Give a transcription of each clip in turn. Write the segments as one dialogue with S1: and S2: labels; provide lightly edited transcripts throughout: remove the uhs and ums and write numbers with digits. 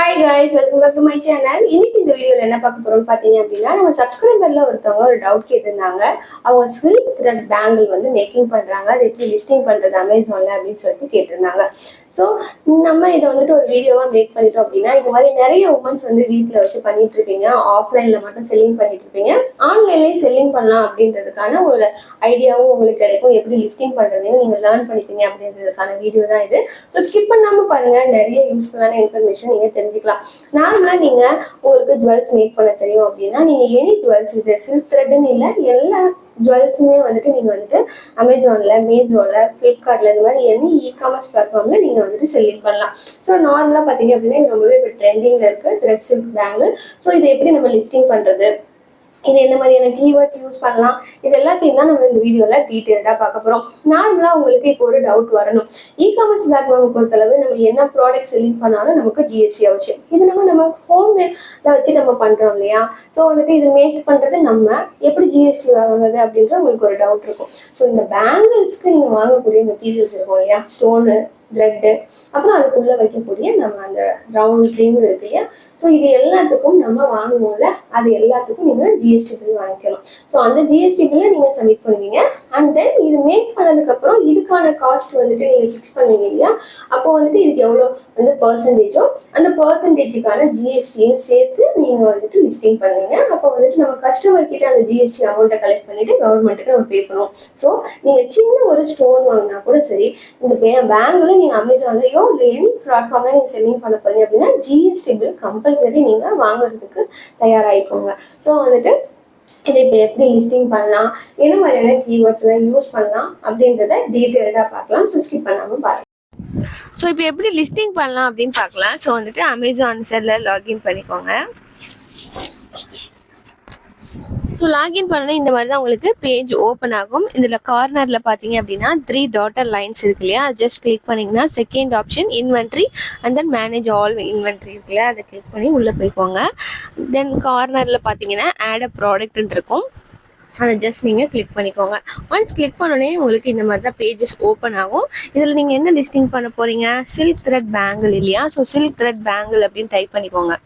S1: Hi guys, welcome back to my channel. இன்னைக்கு இந்த வீடியோல என்ன பார்க்க போறோம்னு பாத்தீங்க அப்படின்னா நம்ம சப்ஸ்கிரைபர்ல ஒருத்தவங்க ஒரு டவுட் கேட்டிருந்தாங்க. அவங்க சில்க் த்ரெட் பேங்கிள் வந்து மேக்கிங் பண்றாங்க. அது எப்படி லிஸ்டிங் பண்றது அமேசான்ல அப்படின்னு சொல்லிட்டு கேட்டிருந்தாங்க. ஸோ நம்ம இதை வந்துட்டு ஒரு வீடியோவா மேக் பண்ணிட்டோம் அப்படின்னா இது மாதிரி நிறைய உமன்ஸ் வந்து வீட்டில் வச்சு பண்ணிட்டு இருப்பீங்க. ஆஃப்லைன்ல மட்டும் செல்லிங் பண்ணிட்டு இருப்பீங்க. ஆன்லைன்லயும் செல்லிங் பண்ணலாம் அப்படின்றதுக்கான ஒரு ஐடியாவும் உங்களுக்கு கிடைக்கும். எப்படி லிஸ்டிங் பண்றதுன்னு நீங்க லேர்ன் பண்ணிப்பீங்க அப்படின்றதுக்கான வீடியோ தான் இது. ஸோ ஸ்கிப் பண்ணாம பாருங்க, நிறைய யூஸ்ஃபுல்லான இன்ஃபர்மேஷன் நீங்க தெரிஞ்சுக்கலாம். நார்மலா நீங்க உங்களுக்கு ஜுவல்ஸ் மேக் பண்ண தெரியும் அப்படின்னா நீங்க எனி ஜுவல்ஸ் இது சில்க் த்ரெட்னு இல்லை, எல்லா ஜுவல்ஸுமே வந்துட்டு நீங்க வந்துட்டு அமேசான்ல, மீஷோல, பிளிப்கார்ட்ல இந்த மாதிரி எனி இ-காமர்ஸ் பிளாட்ஃபார்ம்ல நீங்க வந்துட்டு செல்லிங் பண்ணலாம். ஸோ நார்மலா பாத்தீங்க அப்படின்னா இது ரொம்பவே இப்போ ட்ரெண்டிங்ல இருக்கு த்ரெட் சில்க் பேங்கிள். ஸோ இதை எப்படி நம்ம லிஸ்டிங் பண்றது, இது என்ன மாதிரியான கீவேர்ட்ஸ் யூஸ் பண்ணலாம், இது எல்லாத்தையும் தான் நம்ம இந்த வீடியோல டீட்டெயில்டா பார்க்க போறோம். நார்மலா உங்களுக்கு இப்போ ஒரு டவுட் வரணும். இ-காமர்ஸ் பிளாட்ஃபார்ம் பொறுத்தளவு நம்ம என்ன ப்ராடக்ட் செல்லிங் பண்ணாலும் நமக்கு ஜிஎஸ்டி ஆச்சு. இது நம்ம ஹோம் வச்சு நம்ம பண்றோம் இல்லையா? ஸோ வந்துட்டு இது மேக் பண்றது நம்ம எப்படி ஜிஎஸ்டி வாங்குறது அப்படின்ற உங்களுக்கு ஒரு டவுட் இருக்கும். ஸோ இந்த பேங்கிள்ஸ்க்கு நீங்க வாங்கக்கூடிய மெட்டீரியல்ஸ் இருக்கும் இல்லையா, ஸ்டோனு, த்ரெட்டு, அப்புறம் அதுக்குள்ள வைக்கக்கூடிய நம்ம அந்த ரவுண்ட் ரிங் இருக்கு இல்லையா? ஸோ இது எல்லாத்துக்கும் நம்ம வாங்குவோம்ல, அது எல்லாத்துக்கும் நீங்க ஜிஎஸ்டி பில் வாங்கிக்கணும். ஸோ அந்த ஜிஎஸ்டி பில்லை நீங்க சப்மிட் பண்ணுவீங்க. அண்ட் தென் இது மேக் பண்ணதுக்கு அப்புறம் இதுக்கான காஸ்ட் வந்துட்டு நீங்க ஃபிக்ஸ் பண்ணுவீங்க இல்லையா? அப்போ வந்துட்டு இதுக்கு எவ்வளோ வந்து பர்சன்டேஜோ அந்த பர்சன்டேஜுக்கான ஜிஎஸ்டியும் சேர்த்து நீங்க வந்துட்டு லிஸ்டிங் பண்ணுவீங்க. அப்போ வந்துட்டு நம்ம கஸ்டமர் கிட்ட அந்த ஜிஎஸ்டி அமௌண்ட்டை கலெக்ட் பண்ணிட்டு கவர்மெண்ட்டுக்கு நம்ம பே பண்ணுவோம். ஸோ நீங்க சின்ன ஒரு ஸ்டோன் வாங்கினா கூட சரி, இந்த பேங்க்ல நீங்க அமேசான்லயோ இல்ல எனி பிளாட்ஃபார்ம்ல நீங்க செல்லிங் பண்ண போறீங்க அப்படின்னா ஜிஎஸ்டி பில் கம்பல்சரி நீங்க வாங்குறதுக்கு தயாராகிக்கோங்க. ஸோ வந்துட்டு இதை இப்போ எப்படி லிஸ்டிங் பண்ணலாம், என்ன மாதிரியான கீவேர்ட்ஸ் எல்லாம் யூஸ் பண்ணலாம் அப்படின்றத டீட்டெயில்டா பார்க்கலாம். ஸோ ஸ்கிப் பண்ணாம பாருங்க.
S2: ஸோ இப்போ எப்படி லிஸ்டிங் பண்ணலாம் அப்படின்னு பார்க்கலாம். ஸோ வந்துட்டு அமேசான் செல்லில் லாகின் பண்ணிக்கோங்க. ஸோ லாகின் பண்ண இந்த மாதிரி தான் உங்களுக்கு பேஜ் ஓப்பன் ஆகும். இதில் கார்னரில் பார்த்தீங்க அப்படின்னா 3 டாட்டர் லைன்ஸ் இருக்கு இல்லையா, ஜஸ்ட் கிளிக் பண்ணிங்கன்னா second option inventory and then manage all inventory இருக்கு இல்லையா, அதை கிளிக் பண்ணி உள்ளே போய்க்கோங்க. தென் கார்னரில் பார்த்தீங்கன்னா ஆட் அ ப்ராடக்ட்னு இருக்கும், அதை ஜஸ்ட் நீங்கள் கிளிக் பண்ணிக்கோங்க. ஒன்ஸ் கிளிக் பண்ணோடனே உங்களுக்கு இந்த மாதிரி தான் பேஜஸ் ஓப்பன் ஆகும். இதில் நீங்கள் என்ன லிஸ்டிங் பண்ண போகிறீங்க, சில்க் த்ரெட் பேங்கிள் இல்லையா? ஸோ சில்க் த்ரெட் பேங்கிள் அப்படின்னு டைப் பண்ணிக்கோங்க.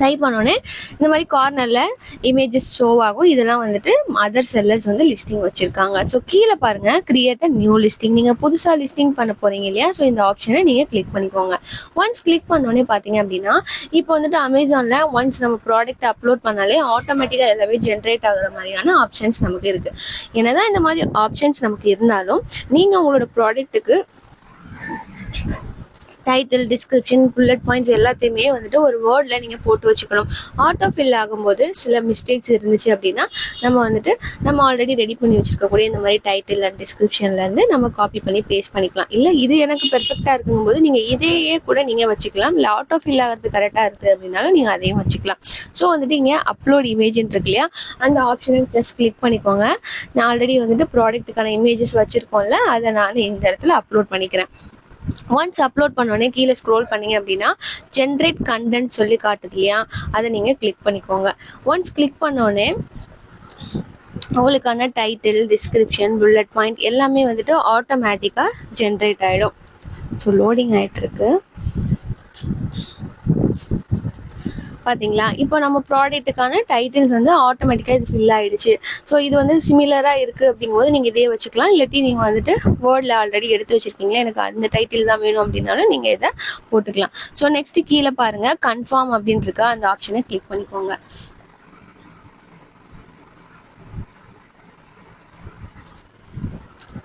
S2: டைப் பண்ணோடனே இந்த மாதிரி கார்னரில் இமேஜஸ் ஷோ ஆகும். இதெல்லாம் வந்துட்டு அதர் செல்லர்ஸ் வந்து லிஸ்டிங் வச்சுருக்காங்க. ஸோ கீழே பாருங்கள் கிரியேட் அ நியூ லிஸ்டிங், நீங்கள் புதுசாக லிஸ்டிங் பண்ண போகிறீங்க இல்லையா? ஸோ இந்த ஆப்ஷனை நீங்கள் கிளிக் பண்ணிக்கோங்க. ஒன்ஸ் கிளிக் பண்ணோடனே பார்த்தீங்க அப்படின்னா இப்போ வந்துட்டு அமேசானில் ஒன்ஸ் நம்ம ப்ராடக்ட் அப்லோட் பண்ணாலே ஆட்டோமேட்டிக்காக எல்லாமே ஜென்ரேட் ஆகுற மாதிரியான ஆப்ஷன்ஸ் நமக்கு இருக்குது. என்னதான் இந்த மாதிரி ஆப்ஷன்ஸ் நமக்கு இருந்தாலும் நீங்கள் உங்களோட ப்ராடக்ட்டுக்கு டைட்டில், டிஸ்கிரிப்ஷன், புல்லட் பாயிண்ட்ஸ் எல்லாத்தையுமே வந்துட்டு ஒரு வேர்டில் நீங்கள் போட்டு வச்சுக்கணும். ஆட்டோ ஃபில் ஆகும்போது சில மிஸ்டேக்ஸ் இருந்துச்சு அப்படின்னா நம்ம ஆல்ரெடி ரெடி பண்ணி வச்சுருக்கக்கூடிய இந்த மாதிரி டைட்டில் அண்ட் டிஸ்கிரிப்ஷன்லேருந்து நம்ம காப்பி பண்ணி பேஸ்ட் பண்ணிக்கலாம். இல்லை இது எனக்கு பெர்ஃபெக்டாக இருக்கும்போது நீங்கள் இதையே கூட நீங்கள் வச்சுக்கலாம். இல்லை ஆட்டோ ஃபில் ஆகிறது கரெக்டாக இருக்குது அப்படின்னாலும் நீங்கள் அதையும் வச்சுக்கலாம். ஸோ வந்துட்டு இங்கே அப்லோட் இமேஜ்னு இருக்கு இல்லையா, அந்த ஆப்ஷனை ஜஸ்ட் கிளிக் பண்ணிக்கோங்க. நான் ஆல்ரெடி வந்துட்டு ப்ராடக்ட்டுக்கான இமேஜஸ் வச்சுருக்கோம்ல, அதை நான் இந்த இடத்துல அப்லோட் பண்ணிக்கிறேன். ஒன்ஸ் அப்லோட் பண்ணோடனே கீழே ஸ்க்ரோல் பண்ணீங்க அப்படின்னா ஜென்ரேட் கண்டென்ட் சொல்லி காட்டுது இல்லையா, அதை நீங்கள் கிளிக் பண்ணிக்கோங்க. ஒன்ஸ் கிளிக் பண்ணோடனே உங்களுக்கான டைட்டில், டிஸ்கிரிப்ஷன், புல்லட் பாயிண்ட் எல்லாமே வந்துட்டு ஆட்டோமேட்டிக்காக ஜென்ரேட் ஆகிடும். ஸோ லோடிங் ஆகிட்டுருக்கு பார்த்தீங்களா? இப்போ நம்ம ப்ராடக்ட்டுக்கான டைட்டில்ஸ் வந்து ஆட்டோமேட்டிக்காக இது ஃபில் ஆகிடுச்சு. ஸோ இது வந்து சிமிலராக இருக்குது அப்படிங்கும்போது நீங்கள் இதே வச்சுக்கலாம். இல்லாட்டி நீங்கள் வந்துட்டு வேர்டில் ஆல்ரெடி எடுத்து வச்சுருக்கீங்களா, எனக்கு அந்த டைட்டில் தான் வேணும் அப்படின்னாலும் நீங்கள் இதை போட்டுக்கலாம். ஸோ நெக்ஸ்ட்டு கீழே பாருங்கள் கன்ஃபார்ம் அப்படின்னு இருக்கா, அந்த ஆப்ஷனை கிளிக் பண்ணிக்கோங்க.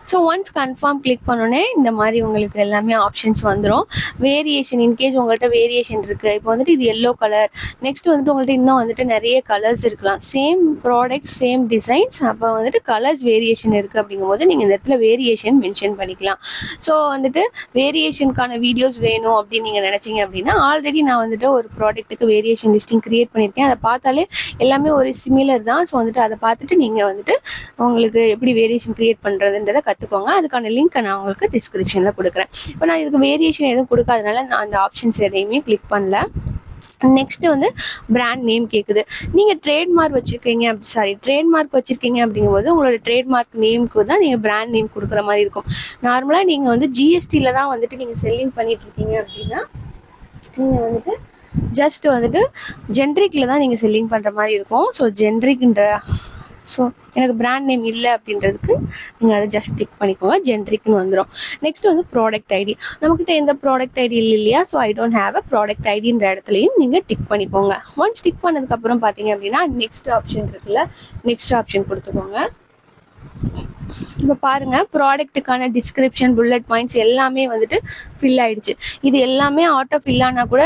S2: ஸோ ஒன்ஸ் கன்ஃபார்ம் கிளிக் பண்ணோன்னே இந்த மாதிரி உங்களுக்கு எல்லாமே ஆப்ஷன்ஸ் வந்துடும். வேரியேஷன், இன்கேஸ் உங்கள்கிட்ட வேரியேஷன் இருக்குது, இப்போ வந்துட்டு இது எல்லோ கலர், நெக்ஸ்ட் வந்துட்டு உங்கள்கிட்ட இன்னும் வந்துட்டு நிறைய கலர்ஸ் இருக்கலாம், சேம் ப்ராடக்ட் சேம் டிசைன்ஸ், அப்போ வந்துட்டு கலர்ஸ் வேரியேஷன் இருக்குது அப்படிங்கும்போது நீங்கள் இந்த இடத்துல வேரியேஷன் மென்ஷன் பண்ணிக்கலாம். ஸோ வந்துட்டு வேரியேஷனுக்கான வீடியோஸ் வேணும் அப்படின்னு நீங்கள் நினச்சிங்க அப்படின்னா ஆல்ரெடி நான் வந்துட்டு ஒரு ப்ராடக்ட்டுக்கு வேரியேஷன் லிஸ்டிங் க்ரியேட் பண்ணியிருக்கேன். அதை பார்த்தாலே எல்லாமே ஒரு சிமிலர் தான். ஸோ வந்துட்டு அதை பார்த்துட்டு நீங்கள் வந்துட்டு உங்களுக்கு எப்படி வேரியேஷன் க்ரியேட் பண்ணுறதுன்றதை கற்றுக்கோங்க. அதுக்கான லிங்க்கை நான் உங்களுக்கு டிஸ்கிரிப்ஷனில் கொடுக்குறேன். இப்போ நான் இதுக்கு வேரியேஷன் எதுவும் கொடுக்காதனால நான் அந்த ஆப்ஷன்ஸ் எதையுமே கிளிக் பண்ணல. நெக்ஸ்ட் வந்து பிராண்ட் நேம் கேட்குது. நீங்கள் ட்ரேட்மார்க் வச்சுருக்கீங்க அப்படிங்கும்போது உங்களோட ட்ரேட்மார்க் நேமுக்கு தான் நீங்கள் பிராண்ட் நேம் கொடுக்குற மாதிரி இருக்கும். நார்மலாக நீங்கள் வந்து ஜிஎஸ்டியில் தான் வந்துட்டு நீங்கள் செல்லிங் பண்ணிட்டு இருக்கீங்க அப்படின்னா நீங்கள் வந்துட்டு ஜஸ்ட் வந்துட்டு ஜென்ரிக்கில் தான் நீங்கள் செல்லிங் பண்ணுற மாதிரி இருக்கும். ஸோ ஜென்ரிக்ன்ற ஸோ எனக்கு பிராண்ட் நேம் இல்லை அப்படின்றதுக்கு நீங்கள் அதை ஜஸ்ட் டிக் பண்ணிக்கோங்க, ஜென்ரிக்னு வந்துடும். நெக்ஸ்ட் வந்து ப்ராடக்ட் ஐடி. நம்மக்கிட்ட எந்த ப்ராடக்ட் ஐடி இல்லை இல்லையா, so I don't have a product ஐடின்ற இடத்துலையும் நீங்கள் டிக் பண்ணிக்கோங்க. ஒன்ஸ் டிக் பண்ணதுக்கப்புறம் பார்த்தீங்க அப்படின்னா நெக்ஸ்ட் ஆப்ஷன் இருக்குல்ல, நெக்ஸ்ட் ஆப்ஷன் கொடுத்துக்கோங்க. இப்போ பாருங்க, ப்ராடக்ட்டுக்கான டிஸ்கிரிப்ஷன், புல்லட் பாயிண்ட்ஸ் எல்லாமே வந்துட்டு ஃபில் ஆயிடுச்சு. இது எல்லாமே ஆட்டோ ஃபில் ஆனால் கூட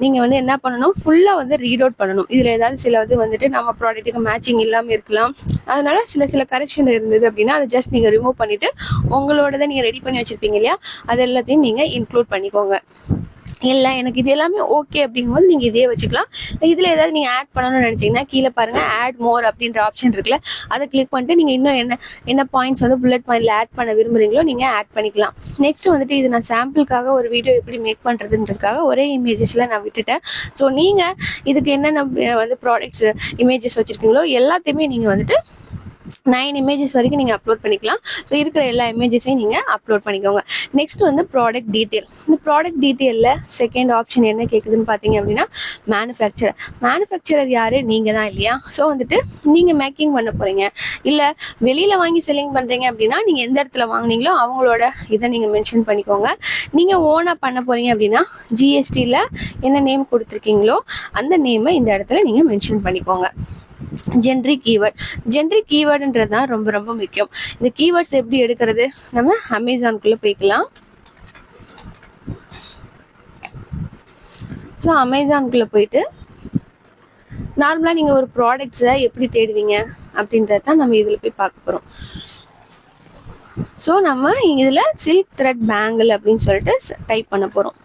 S2: நீங்கள் வந்து என்ன பண்ணணும், ஃபுல்லாக வந்து ரீட் அவுட் பண்ணணும். இதில் ஏதாவது சில வந்துட்டு நம்ம ப்ராடக்ட்டுக்கு மேட்சிங் இல்லாமல் இருக்கலாம். அதனால சில கரெக்ஷன் இருந்தது அப்படின்னா அதை ஜஸ்ட் நீங்கள் ரிமூவ் பண்ணிவிட்டு உங்களோடதை நீங்கள் ரெடி பண்ணி வச்சுருப்பீங்க இல்லையா, அது எல்லாத்தையும் நீங்கள் இன்க்ளூட் பண்ணிக்கோங்க. இல்லை எனக்கு இது எல்லாமே ஓகே அப்படிங்கும்போது நீங்கள் இதே வச்சுக்கலாம். இதில் ஏதாவது நீங்கள் ஆட் பண்ணணும்னு நினச்சிங்கன்னா கீழே பாருங்கள், ஆட் மோர் அப்படின்ற ஆப்ஷன் இருக்குல்ல, அதை கிளிக் பண்ணிட்டு நீங்கள் இன்னும் என்ன பாயிண்ட்ஸ் வந்து புல்லட் பாயிண்டில் ஆட் பண்ண விரும்புகிறீங்களோ நீங்கள் ஆட் பண்ணிக்கலாம். நெக்ஸ்ட் வந்துட்டு இது நான் சாம்பிளுக்காக ஒரு வீடியோ எப்படி மேக் பண்ணுறதுன்றதுக்காக ஒரே இமேஜஸில் நான் விட்டுட்டேன். ஸோ நீங்கள் இதுக்கு என்னென்ன வந்து ப்ராடக்ட்ஸ் இமேஜஸ் வச்சுருக்கீங்களோ எல்லாத்தையுமே நீங்கள் வந்துட்டு 9 இமேஜஸ் வரைக்கும் நீங்கள் அப்லோட் பண்ணிக்கலாம். ஸோ இருக்கிற எல்லா இமேஜஸையும் நீங்கள் அப்லோட் பண்ணிக்கோங்க. நெக்ஸ்ட் வந்து ப்ராடக்ட் டீட்டெயில். இந்த ப்ராடக்ட் டீட்டெயிலில் செகண்ட் ஆப்ஷன் என்ன கேட்குதுன்னு பார்த்தீங்க அப்படின்னா மேனுஃபேக்சரர் யார், நீங்கள் தான் இல்லையா. ஸோ வந்துட்டு நீங்கள் மேக்கிங் பண்ண போகிறீங்க, இல்லை வெளியில் வாங்கி செல்லிங் பண்ணுறீங்க அப்படின்னா நீங்கள் எந்த இடத்துல வாங்கினீங்களோ அவங்களோட இதை நீங்கள் மென்ஷன் பண்ணிக்கோங்க. நீங்கள் ஓனாக பண்ண போகிறீங்க அப்படின்னா ஜிஎஸ்டியில் என்ன நேம் கொடுத்துருக்கீங்களோ அந்த நேமை இந்த இடத்துல நீங்கள் மென்ஷன் பண்ணிக்கோங்க. ஜென்ரிக் கீவேர்டுன்றது தான் ரொம்ப ரொம்ப முக்கியம். இந்த கீவேர்ட்ஸ் எப்படி எடுக்கிறது, நம்ம அமேசானுக்குள்ள போய்க்கலாம். ஸோ அமேசானுக்குள்ள போயிட்டு நார்மலா நீங்க ஒரு ப்ராடக்ட்ஸை எப்படி தேடுவீங்க அப்படின்றத நம்ம இதுல போய் பார்க்க போறோம். ஸோ நம்ம இதுல சில்க் த்ரெட் பேங்கிள் அப்படின்னு சொல்லிட்டு டைப் பண்ண போறோம்.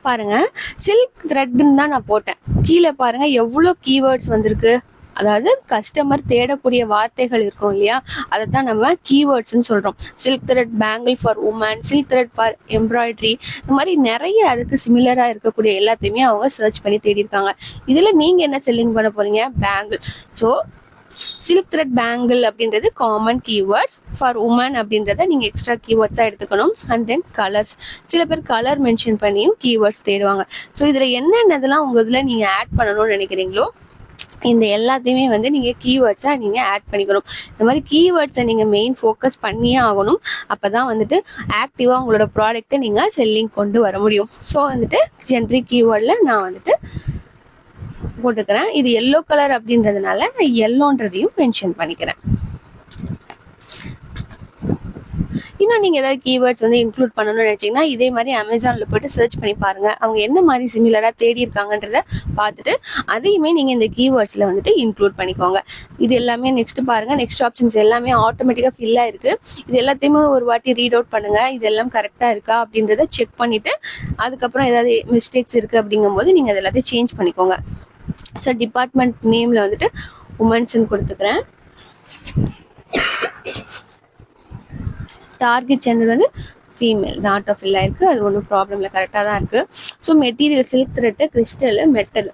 S2: பாருங்க, சில்க் த்ரெட்னு தான் நான் போட்டேன். கீழே பாருங்க எவ்வளோ கீவேர்ட்ஸ் வந்திருக்கு. அதாவது கஸ்டமர் தேடக்கூடிய வார்த்தைகள் இருக்கும் இல்லையா, அதை தான் நம்ம கீவேர்ட்ஸ்ன்னு சொல்றோம். Silk thread bangle for women, silk thread for embroidery, இந்த மாதிரி நிறைய அதுக்கு சிமிலரா இருக்கக்கூடிய எல்லாத்தையுமே அவங்க சர்ச் பண்ணி தேடி இருக்காங்க. இதுல நீங்க என்ன செல்லிங் பண்ண போறீங்க, bangle. So silk thread bangle அப்படின்றது காமன் கீவேர்ட்ஸ். ஃபார் உமன் அப்படின்றத நீங்க எக்ஸ்ட்ரா கீவேர்ட்ஸா எடுத்துக்கணும். அண்ட் தென் கலர்ஸ், சில பேர் கலர் மென்ஷன் பண்ணியும் கீவேர்ட்ஸ் தேடுவாங்க. ஸோ இதுல என்னென்னதெல்லாம் உங்க இதுல நீங்க ஆட் பண்ணணும்னு நினைக்கிறீங்களோ இந்த எல்லாத்தையுமே வந்து நீங்க கீவேர்ட்ஸா நீங்க ஆட் பண்ணிக்கணும். இந்த மாதிரி கீவேர்ட்ஸை நீங்க மெயின் ஃபோக்கஸ் பண்ணியே ஆகணும். அப்பதான் வந்துட்டு ஆக்டிவா உங்களோட ப்ராடக்ட்டை நீங்க செல்லிங் கொண்டு வர முடியும். ஸோ வந்துட்டு ஜென்ரிக் கீவேர்ட்ல நான் வந்துட்டு போட்டுக்கிறேன். இது எல்லோ கலர் அப்படின்றதுனால நான் எல்லோன்றதையும் மென்ஷன் பண்ணிக்கிறேன். இன்னும் நீங்க ஏதாவது கீவேர்ட்ஸ் வந்து இன்க்ளூட் பண்ணணும்னு நினைச்சீங்கன்னா இதே மாதிரி அமேசான்ல போயிட்டு சர்ச் பண்ணி பாருங்க, அவங்க என்ன மாதிரி சிமிலரா தேடி இருக்காங்கன்றத பார்த்துட்டு அதையுமே நீங்க இந்த கீவேர்ட்ஸ்ல வந்துட்டு இன்க்ளூட் பண்ணிக்கோங்க. இது எல்லாமே நெக்ஸ்ட் பாருங்க, நெக்ஸ்ட் ஆப்ஷன்ஸ் எல்லாமே ஆட்டோமேட்டிக்கா ஃபில் ஆயிருக்கு. இது எல்லாத்தையுமே ஒரு வாட்டி ரீட் அவுட் பண்ணுங்க, இதெல்லாம் கரெக்டா இருக்கா அப்படின்றத செக் பண்ணிட்டு அதுக்கப்புறம் ஏதாவது மிஸ்டேக்ஸ் இருக்கு அப்படிங்கும் போது நீங்க அது எல்லாத்தையும் சேஞ்ச் பண்ணிக்கோங்க. ஸோ டிபார்ட்மெண்ட் நேம்ல வந்துட்டு உமன்ஸ்ன்னு கொடுத்துக்கிறேன். டார்கெட் சேனல் வந்து ஃபீமேல் தான், ஆட்டோ ஃபில் ஆயிருக்கு, அது ஒன்றும் ப்ராப்ளம் இல்லை, கரெக்டாக தான் இருக்கு. So material silk thread, crystal, metal.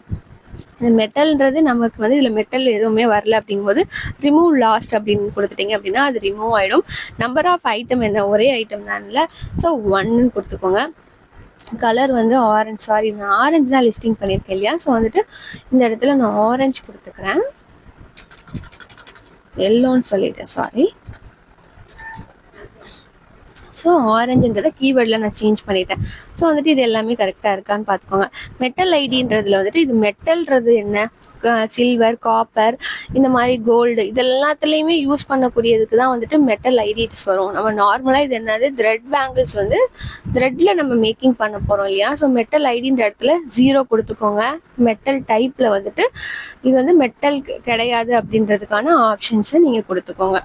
S2: இந்த மெட்டல்ன்றது நமக்கு வந்து இதில் மெட்டல் எதுவுமே வரல அப்படிங்கும்போது ரிமூவ் லாஸ்ட் அப்படின்னு கொடுத்துட்டீங்க அப்படின்னா அது ரிமூவ் ஆகிடும். நம்பர் ஆஃப் ஐட்டம் என்ன, ஒரே ஐட்டம் தான் இல்லை, ஸோ 1ன்னு கொடுத்துக்கோங்க. கலர் வந்து ஆரஞ்சு, சாரி நான் ஆரஞ்சு தான் லிஸ்டிங் பண்ணியிருக்கேன் இல்லையா, ஸோ வந்துட்டு இந்த இடத்துல நான் ஆரஞ்சு கொடுத்துக்கிறேன். எல்லோன்னு சொல்லிட்டேன், சாரி. ஸோ ஆரஞ்சுன்றதை கீவேர்டில் நான் சேஞ்ச் பண்ணிட்டேன். ஸோ வந்துட்டு இது எல்லாமே கரெக்டாக இருக்கான்னு பார்த்துக்கோங்க. மெட்டல் ஐடின்றதுல வந்துட்டு இது மெட்டல்ன்றது என்ன, சில்வர், காப்பர், இந்த மாதிரி கோல்டு, இது எல்லாத்துலேயுமே யூஸ் பண்ணக்கூடியதுக்கு தான் வந்துட்டு மெட்டல் ஐடிஸ் வரும். நம்ம நார்மலாக இது என்னது த்ரெட் பேங்கிள்ஸ் வந்து த்ரெட்ல நம்ம மேக்கிங் பண்ண போகிறோம் இல்லையா, ஸோ மெட்டல் ஐடின்ற இடத்துல 0 கொடுத்துக்கோங்க. மெட்டல் டைப்பில் வந்துட்டு இது வந்து மெட்டல் கிடையாது அப்படின்றதுக்கான ஆப்ஷன்ஸை நீங்கள் கொடுத்துக்கோங்க.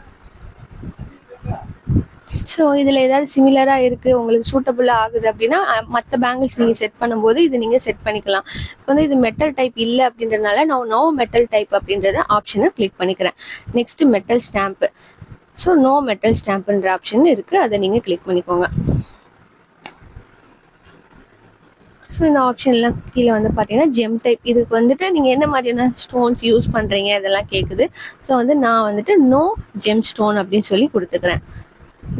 S2: ஸோ இதில் ஏதாவது சிமிலராக இருக்குது உங்களுக்கு சூட்டபுளாக ஆகுது அப்படின்னா மற்ற பேங்கிள்ஸ் நீங்கள் செட் பண்ணும்போது இது நீங்கள் செட் பண்ணிக்கலாம். இப்போ வந்து இது மெட்டல் டைப் இல்லை அப்படின்றதுனால நான் நோ மெட்டல் டைப் அப்படின்றத ஆப்ஷனை கிளிக் பண்ணிக்கிறேன். Next metal stamp. So no metal ஸ்டாம்ப்ன்ற ஆப்ஷன் இருக்குது, அதை நீங்கள் கிளிக் பண்ணிக்கோங்க. ஸோ இந்த ஆப்ஷன்லாம் கீழே வந்து பார்த்தீங்கன்னா ஜெம் டைப், இதுக்கு வந்துட்டு நீங்கள் என்ன மாதிரியான ஸ்டோன்ஸ் யூஸ் பண்ணுறீங்க இதெல்லாம் கேட்குது. ஸோ வந்து நான் வந்துட்டு நோ ஜெம் ஸ்டோன் அப்படின்னு சொல்லி கொடுத்துக்கிறேன்.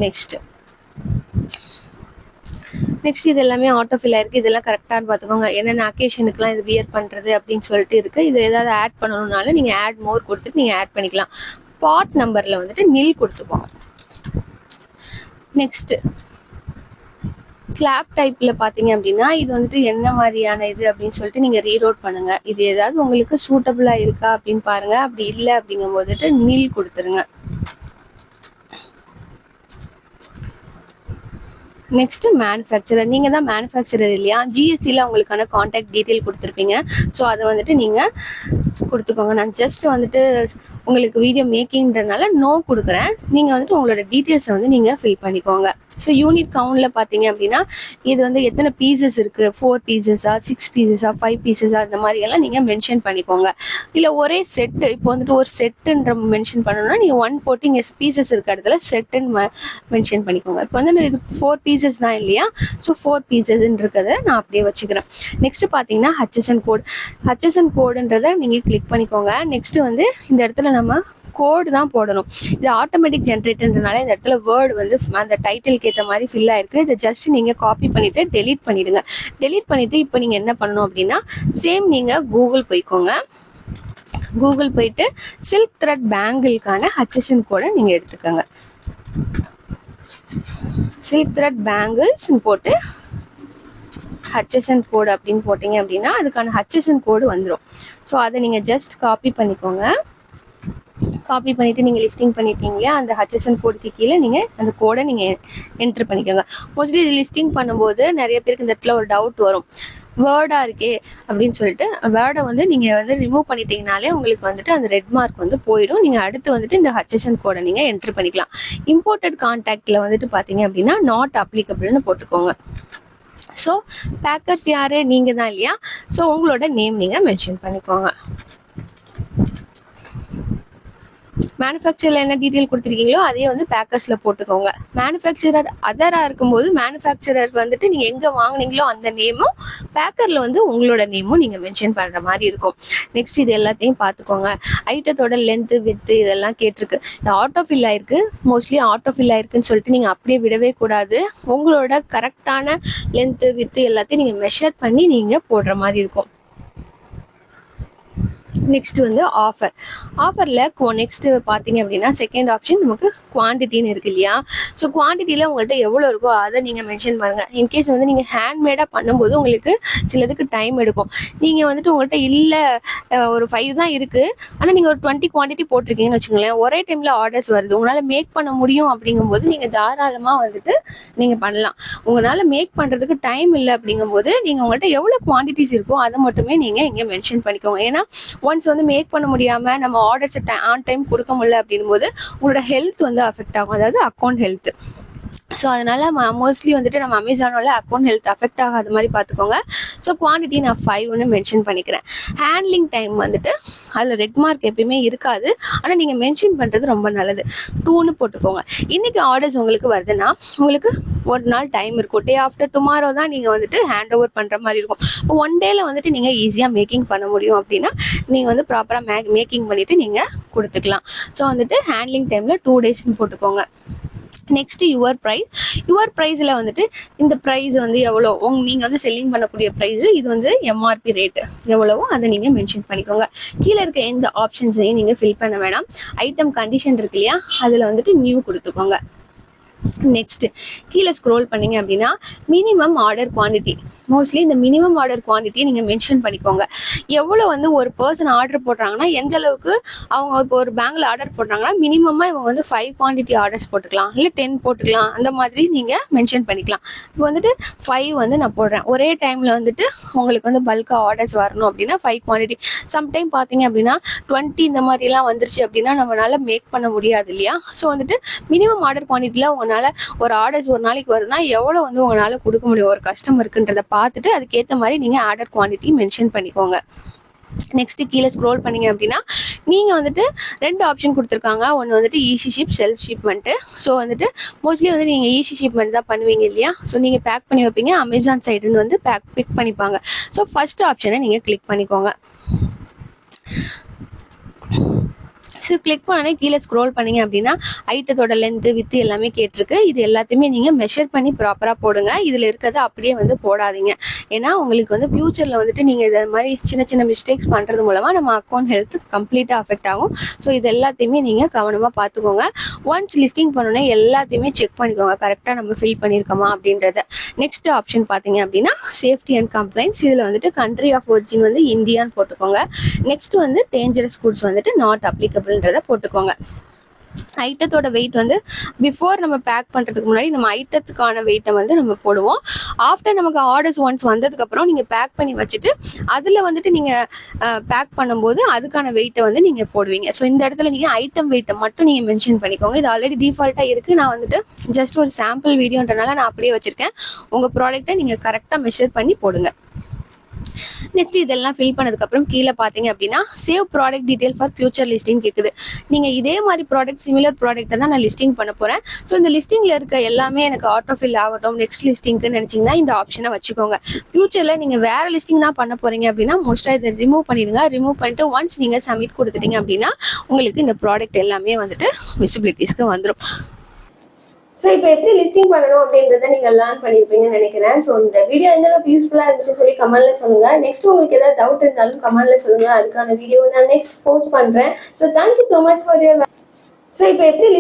S2: நெக்ஸ்ட் நெக்ஸ்ட் இது எல்லாமே ஆட்டோ ஃபில் ஆயிருக்கு. இதெல்லாம் கரெக்டானு பார்த்துக்கோங்க. என்னென்ன அக்கேஷனுக்குலாம் இது வியர் பண்ணுறது அப்படின்னு சொல்லிட்டு இருக்குது. இது ஏதாவது ஆட் பண்ணணும்னாலும் நீங்கள் ஆட் மோர் கொடுத்துட்டு நீங்கள் ஆட் பண்ணிக்கலாம். பார்ட் நம்பரில் வந்துட்டு நில் கொடுத்துக்கோங்க. நெக்ஸ்ட் கிளாப் டைப்ல பாத்தீங்க அப்படின்னா இது வந்துட்டு என்ன மாதிரியான இது அப்படின்னு சொல்லிட்டு நீங்க ரீட் அவுட் பண்ணுங்க. இது ஏதாவது உங்களுக்கு சூட்டபிளா இருக்கா அப்படின்னு பாருங்க. அப்படி இல்லை அப்படிங்கும் போதுட்டு நீல் கொடுத்துருங்க. Next manufacturer. நீங்க தான் மேனுஃபேக்சரர் இல்லையா, ஜிஎஸ்டில உங்களுக்கான கான்டாக்ட் டீடைல் கொடுத்துருப்பீங்க. ஸோ அதை வந்துட்டு நீங்க கொடுத்துக்கோங்க. நான் ஜஸ்ட் வந்துட்டு உங்களுக்கு வீடியோ மேக்கிங்ன்றனால நோ கொடுக்குறேன். நீங்க வந்துட்டு உங்களோட டீட்டெயில்ஸை வந்து நீங்க ஃபில் பண்ணிக்கோங்க. ஸோ யூனிட் கவுண்ட்ல பாத்தீங்க அப்படின்னா இது வந்து எத்தனை பீசஸ் இருக்கு, 4 பீசஸா 6 பீசஸா 5 பீசஸா இந்த மாதிரி எல்லாம் நீங்க மென்ஷன் பண்ணிக்கோங்க. இல்ல ஒரே செட், இப்போ வந்துட்டு ஒரு செட்டுன்ற மென்ஷன் பண்ணணும்னா நீங்க 1 போட்டு இங்க பீசஸ் இருக்க இடத்துல செட்டுன்னு மென்ஷன் பண்ணிக்கோங்க. இப்போ வந்து இது 4 பீசஸ் தான் இல்லையா, ஸோ 4 பீசஸ் இருக்கிறத நான் அப்படியே வச்சுக்கிறேன். நெக்ஸ்ட் பாத்தீங்கன்னா ஹச்எஸ்என் கோட். ஹச்எஸ்என் கோடுன்றத நீங்க கிளிக் பண்ணிக்கோங்க. நெக்ஸ்ட் வந்து இந்த இடத்துல நம்ம கோடு தான் போடணும். இது ஆட்டோமேட்டிக் ஜென்ரேட்டர்ன்றனால இந்த இடத்துல வேர்டு வந்து அந்த டைட்டிலுக்கு ஏற்ற மாதிரி ஃபில் ஆயிருக்கு. இதை ஜஸ்ட் நீங்க காப்பி பண்ணிட்டு டெலீட் பண்ணிடுங்க. டெலீட் பண்ணிட்டு இப்போ நீங்க என்ன பண்ணணும் அப்படின்னா சேம் நீங்க கூகுள் போய்க்கோங்க. கூகுள் போயிட்டு சில்க் த்ரெட் பேங்கிள்கான ஹச்எஸ்என் கோடை நீங்க எடுத்துக்கோங்க. சில்க் த்ரெட் பேங்கிள்ஸ் போட்டு ஹச்எஸ்என் கோடு அப்படின்னு போட்டீங்க அப்படின்னா அதுக்கான ஹச்எஸ்என் கோடு வந்துடும். ஸோ அதை நீங்க ஜஸ்ட் காப்பி பண்ணிக்கோங்க. காப்பி பண்ணிட்டு நீங்க லிஸ்டிங் பண்ணிட்டீங்களா, அந்த ஹச்எஸ்என் கோடுக்கு கீழே நீங்க அந்த கோடை நீங்க என்டர் பண்ணிக்கோங்க. மோஸ்ட்லி இது லிஸ்டிங் பண்ணும்போது நிறைய பேருக்கு இந்த இடத்துல ஒரு டவுட் வரும், வேர்டா இருக்கே அப்படின்னு சொல்லிட்டு. வேர்டை வந்து நீங்க வந்து ரிமூவ் பண்ணிட்டீங்கனாலே உங்களுக்கு வந்துட்டு அந்த ரெட் மார்க் வந்து போயிடும். நீங்க அடுத்து வந்துட்டு இந்த ஹச்எஸ்என் கோடை நீங்க என்டர் பண்ணிக்கலாம். இம்போர்ட்டட் கான்டாக்ட்ல வந்துட்டு பாத்தீங்க அப்படின்னா நாட் அப்ளிகபிள்னு போட்டுக்கோங்க. ஸோ பேக்கர்ஸ் யாரு, நீங்க தான் இல்லையா, ஸோ உங்களோட நேம் நீங்க மென்ஷன் பண்ணிக்கோங்க. மேனுஃபேக்சர்ல என்ன டீடைல் கொடுத்துருக்கீங்களோ அதே வந்து பேக்கர்ஸ்ல போட்டுக்கோங்க. மேனுஃபேக்சரர் அதரா இருக்கும்போது மேனுஃபேக்சரர் வந்துட்டு நீங்க எங்க வாங்குனீங்களோ அந்த நேமும், பேக்கர்ல வந்து உங்களோட நேமும் நீங்க மென்ஷன் பண்ற மாதிரி இருக்கும். நெக்ஸ்ட் இது எல்லாத்தையும் பார்த்துக்கோங்க. ஐட்டத்தோட லென்த் வித் இதெல்லாம் கேட்டிருக்கு. இது ஆட்டோ ஃபில் ஆயிருக்கு. மோஸ்ட்லி ஆட்டோ ஃபில் ஆயிருக்குன்னு சொல்லிட்டு நீங்க அப்படியே விடவே கூடாது. உங்களோட கரெக்டான லென்த் வித் எல்லாத்தையும் நீங்க மெஷர் பண்ணி நீங்க போடுற மாதிரி இருக்கும். நெக்ஸ்ட் வந்து ஆஃபர். ஆஃபர்ல நெக்ஸ்ட் பாத்தீங்க அப்படின்னா செகண்ட் ஆப்ஷன் நமக்கு குவான்டிட்டின்னு இருக்கு இல்லையா, ஸோ குவான்டிட்டியில உங்கள்கிட்ட எவ்வளவு இருக்கோ அதை நீங்க மென்ஷன் பண்ணுங்க. இன்கேஸ் வந்து நீங்க ஹேண்ட்மேடா பண்ணும்போது உங்களுக்கு சிலதுக்கு டைம் எடுக்கும். நீங்க வந்துட்டு உங்கள்கிட்ட இல்ல ஒரு 5 தான் இருக்கு, ஆனா நீங்க ஒரு 20 குவான்டிட்டி போட்டிருக்கீங்கன்னு வச்சுக்கோங்களேன், ஒரே டைம்ல ஆர்டர்ஸ் வருது, உங்களால மேக் பண்ண முடியும் அப்படிங்கும்போது நீங்க தாராளமா வந்துட்டு நீங்க பண்ணலாம். உங்களால மேக் பண்றதுக்கு டைம் இல்லை அப்படிங்கும்போது நீங்க உங்கள்கிட்ட எவ்வளவு குவான்டிட்டிஸ் இருக்கோ அதை மட்டுமே நீங்க இங்க மென்ஷன் பண்ணிக்கோங்க. ஏன்னா ஒன்ஸ் வந்து மேக் பண்ண முடியாம நம்ம ஆர்டர்ஸ் ஆன் டைம் கொடுக்க முடியல அப்படின்னும் போது உங்களோட ஹெல்த் வந்து அஃபெக்ட் ஆகும், அதாவது அக்கௌண்ட் ஹெல்த். ஸோ அதனால மோஸ்ட்லி வந்துட்டு நம்ம அமேசானோட அக்கௌண்ட் ஹெல்த் அஃபெக்ட் ஆகாத மாதிரி பார்த்துக்கோங்க. ஸோ குவான்டிட்டி நான் 5ன்னு மென்ஷன் பண்ணிக்கிறேன். ஹேண்ட்லிங் டைம் வந்துட்டு அதில் ரெட் மார்க் எப்பயுமே இருக்காது, ஆனால் நீங்கள் மென்ஷன் பண்ணுறது ரொம்ப நல்லது, 2ன்னு போட்டுக்கோங்க. இன்னைக்கு ஆர்டர்ஸ் உங்களுக்கு வருதுன்னா உங்களுக்கு ஒரு நாள் டைம் இருக்கும். டே ஆஃப்டர் டுமாரோ தான் நீங்கள் வந்துட்டு ஹேண்ட் ஓவர் பண்ணுற மாதிரி இருக்கும். இப்போ 1 டேல வந்துட்டு நீங்கள் ஈஸியாக மேக்கிங் பண்ண முடியும் அப்படின்னா நீங்கள் வந்து ப்ராப்பராக மேக்கிங் பண்ணிட்டு நீங்கள் கொடுத்துக்கலாம். ஸோ வந்துட்டு ஹேண்ட்லிங் டைமில் 2 டேஸ்ன்னு போட்டுக்கோங்க. Next your price. யுவர் ப்ரைஸ்ல வந்துட்டு இந்த ப்ரைஸ் வந்து எவ்வளோ நீங்க வந்து செல்லிங் பண்ணக்கூடிய ப்ரைஸ், இது வந்து எம்ஆர்பி ரேட் எவ்வளவோ அதை நீங்க மென்ஷன் பண்ணிக்கோங்க. கீழே இருக்க எந்த ஆப்ஷன்ஸையும் நீங்க ஃபில் பண்ண வேணாம். ஐட்டம் கண்டிஷன் இருக்கு இல்லையா, அதுல வந்துட்டு நியூ கொடுத்துக்கோங்க. நெக்ஸ்ட் கீழே ஸ்க்ரோல் பண்ணீங்க அப்படின்னா மினிமம் ஆர்டர் குவான்டிட்டி. மோஸ்ட்லி இந்த மினிமம் ஆர்டர் குவான்டிட்டியை நீங்க மென்ஷன் பண்ணிக்கோங்க. எவ்வளவு வந்து ஒரு பர்சன் ஆர்டர் போடுறாங்கன்னா எந்த அளவுக்கு அவங்க இப்போ ஒரு பேங்க்ல ஆர்டர் போடுறாங்கன்னா மினிமமா இவங்க வந்து 5 குவான்டிட்டி ஆர்டர்ஸ் போட்டுக்கலாம், இல்லை 10 போட்டுக்கலாம், அந்த மாதிரி நீங்க மென்ஷன் பண்ணிக்கலாம். இப்போ வந்துட்டு 5 வந்து நான் போடுறேன். ஒரே டைம்ல வந்துட்டு உங்களுக்கு வந்து பல்கா ஆர்டர்ஸ் வரணும் அப்படின்னா 5 குவான்டிட்டி. சம்டைம் பாத்தீங்க அப்படின்னா 20 இந்த மாதிரி எல்லாம் வந்துருச்சு அப்படின்னா நம்மளால மேக் பண்ண முடியாது இல்லையா. ஸோ வந்துட்டு மினிமம் ஆர்டர் குவான்டிட்டியில உங்களால ஒரு ஆர்டர்ஸ் ஒரு நாளைக்கு வருதுன்னா எவ்வளவு வந்து உங்களால கொடுக்க முடியும் ஒரு கஸ்டமருக்குன்றத பார்த்துட்டு அதுக்கேற்ற மாதிரி நீங்க ஆர்டர் குவான்டிட்டி மென்ஷன் பண்ணிக்கோங்க. நெக்ஸ்ட் கீழே ஸ்க்ரோல் பண்ணீங்க அப்படின்னா நீங்க வந்துட்டு 2 ஆப்ஷன் கொடுத்துருக்காங்க. ஒன்று வந்துட்டு easy ship, self shipment. So வந்துட்டு மோஸ்ட்லி வந்து நீங்க ஈஸி ஷிப்மெண்ட் தான் பண்ணுவீங்க இல்லையா, ஸோ நீங்க பேக் பண்ணி வைப்பீங்க, அமேசான் சைடுன்னு வந்து பிக் பண்ணிப்பாங்க. ஸோ ஃபர்ஸ்ட் ஆப்ஷனை நீங்க கிளிக் பண்ணிக்கோங்க. ஸோ கிளிக் பண்ணே கீழே ஸ்க்ரோல் பண்ணீங்க அப்படின்னா ஐட்டத்தோட லென்த்து வித்து எல்லாமே கேட்டிருக்கு. இது எல்லாத்தையுமே நீங்கள் மெஷர் பண்ணி ப்ராப்பராக போடுங்க. இதில் இருக்கிறத அப்படியே வந்து போடாதீங்க. ஏன்னா உங்களுக்கு வந்து ஃபியூச்சரில் வந்துட்டு நீங்கள் இதை மாதிரி சின்ன சின்ன மிஸ்டேக்ஸ் பண்ணுறது மூலமாக நம்ம அக்கௌண்ட் ஹெல்த் கம்ப்ளீட்டாக அஃபெக்ட் ஆகும். ஸோ இது எல்லாத்தையுமே நீங்கள் கவனமாக பார்த்துக்கோங்க. ஒன்ஸ் லிஸ்டிங் பண்ணோன்னே எல்லாத்தையுமே செக் பண்ணிக்கோங்க, கரெக்டாக நம்ம ஃபில் பண்ணியிருக்கோமா அப்படின்றத. நெக்ஸ்ட் ஆப்ஷன் பார்த்தீங்க அப்படின்னா சேஃப்டி அண்ட் கம்ப்ளைண்ட்ஸ். இதில் வந்துட்டு கண்ட்ரி ஆஃப் ஒரிஜின் வந்து இந்தியான்னு போட்டுக்கோங்க. நெக்ஸ்ட் வந்து டேஞ்சரஸ் குட்ஸ் வந்துட்டு நாட் அப்ளிகபிள்ன்றதை போட்டுக்கோங்க. ஐட்டத்தோட வெயிட் வந்து பிஃபோர் நம்ம பேக் பண்ணுறதுக்கு முன்னாடி நம்ம ஐட்டத்துக்கான வெயிட்டை வந்து நம்ம போடுவோம். ஆஃப்டர் நமக்கு ஆர்டர்ஸ் ஒன்ஸ் வந்ததுக்கப்புறம் நீங்கள் பேக் பண்ணி வச்சுட்டு அதில் வந்துட்டு நீங்கள் பேக் பண்ணும்போது அதுக்கான வெயிட்டை வந்து நீங்கள் போடுவீங்க. ஸோ இந்த இடத்துல நீங்கள் ஐட்டம் வெயிட்டை மட்டும் நீங்கள் மென்ஷன் பண்ணிக்கோங்க. இது ஆல்ரெடி டிஃபால்ட்டாக இருக்குது. நான் வந்துட்டு ஜஸ்ட் ஒரு சாம்பிள் வீடியோன்றனால நான் அப்படியே வச்சுருக்கேன். உங்கள் ப்ராடக்ட்டை நீங்கள் கரெக்டாக மெஷர் பண்ணி போடுங்க. நெக்ஸ்ட் இதெல்லாம் ஃபில் பண்ணதுக்கப்புறம் கீழே பார்த்தீங்க அப்படின்னா save product detail for future listing கேட்குது. நீங்கள் இதே மாதிரி ப்ராடக்ட் சிமிலர் ப்ராடக்ட்டை தான் நான் லிஸ்டிங் பண்ண போகிறேன். ஸோ இந்த லிஸ்டிங்கில் இருக்க எல்லாமே எனக்கு ஆட்டோ ஃபில் ஆகட்டும் நெக்ஸ்ட் லிஸ்டிங்க்கு நினச்சிங்கன்னா இந்த ஆப்ஷனை வச்சுக்கோங்க. ஃபியூச்சரில் நீங்கள் வேறு லிஸ்டிங் தான் பண்ண போகிறீங்க அப்படின்னா மோஸ்ட்டாக இதை ரிமூவ் பண்ணிடுங்க. ரிமூவ் பண்ணிட்டு ஒன்ஸ் நீங்கள் சப்மிட் கொடுத்துட்டீங்க அப்படின்னா உங்களுக்கு இந்த ப்ராடக்ட் எல்லாமே வந்துட்டு விசிபிலிட்டிஸ்க்கு வந்துடும்.
S1: ஸோ இப்போ எப்படி லிஸ்டிங் பண்ணணும் அப்படின்றத நீங்கள் லேர்ன் பண்ணியிருப்பீங்கன்னு நினைக்கிறேன். ஸோ இந்த வீடியோ எந்த அளவுக்கு யூஸ்ஃபுல்லாக இருந்துச்சுன்னு சொல்லி கமெண்ட்ல சொல்லுங்க. நெக்ஸ்ட் உங்களுக்கு ஏதாவது டவுட் இருந்தாலும் கமெண்ட்ல சொல்லுங்க. அதுக்கான வீடியோ நான் நெக்ஸ்ட் போஸ்ட் பண்ணுறேன். So thank you so much for your. So இப்போ எப்படி